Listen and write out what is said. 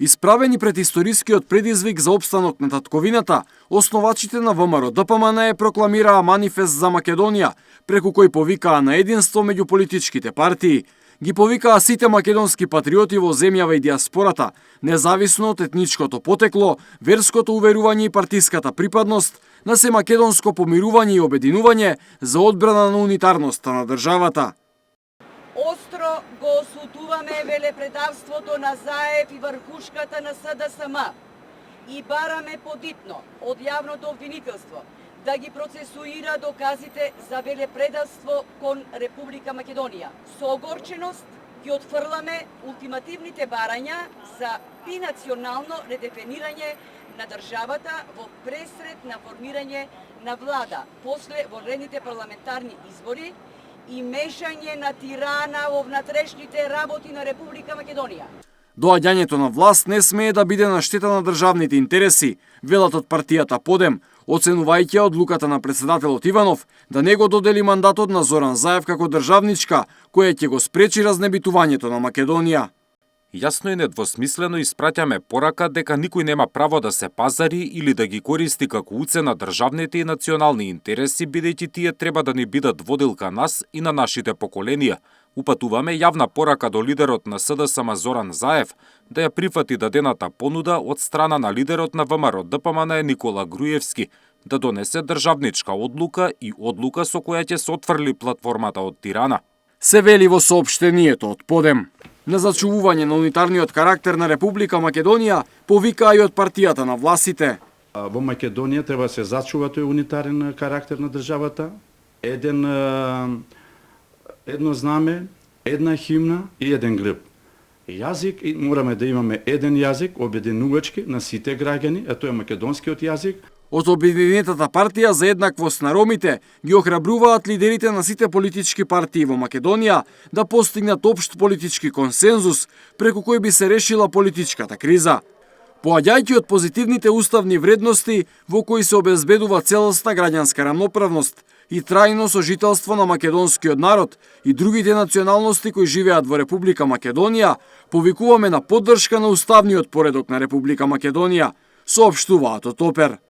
Исправени пред историскиот предизвик за опстанок на татковината, основачите на ВМРО-ДПМН прокламираа манифест за Македонија, преку кој повикаа на единство меѓу политичките партии. Ги повикаа сите македонски патриоти во земјава и диаспората, независно од етничкото потекло, верското уверување и партиската припадност, на се македонско помирување и обединување за одбрана на унитарноста на државата. Остро го осудуваме велепредавството на Заев и врхушката на СДСМ и бараме подитно од јавното обвинителство да ги процесуира доказите за велепредавство кон Република Македонија. Со огорченост ги отфрламе ултимативните барања за бинационално редефинирање на државата во пресред на формирање на влада после вонредните парламентарни избори и мешање на тирана во внатрешните работи на Република Македонија. Доаѓањето на власт не смее да биде на штета на државните интереси, велат од партијата Подем, оценувајќи одлуката на председателот Иванов да не го додели мандатот на Зоран Заев како државничка, која ќе го спречи разнебитувањето на Македонија. Јасно и недвосмислено испраќаме порака дека никој нема право да се пазари или да ги користи како уцена државните и национални интереси, бидејќи тие треба да ни бидат водилка нас и на нашите поколенија. Упатуваме јавна порака до лидерот на СДСМ Зоран Заев да ја прифати дадената понуда од страна на лидерот на ВМРО-ДПМН Никола Груевски, да донесе државничка одлука и одлука со која ќе се отфрли платформата од Тирана. Се вели во соопштението од Подем. На зачувување на унитарниот карактер на Република Македонија повикаа и од партијата на властите. Во Македонија треба да се зачува тој унитарен карактер на државата, едно знаме, една химна и еден грб. Јазик, и мораме да имаме еден јазик, обединувачки на сите граѓани, а тој е македонскиот јазик. Од Обединетата партија за еднаквост на ромите ги охрабруваат лидерите на сите политички партии во Македонија да постигнат општ политички консензус преку кој би се решила политичката криза. Поаѓајќи од позитивните уставни вредности во кои се обезбедува целосна граѓанска рамноправност и трајно сожителство на македонскиот народ и другите националности кои живеат во Република Македонија, повикуваме на поддршка на уставниот поредок на Република Македонија, соопштуваат од Опер.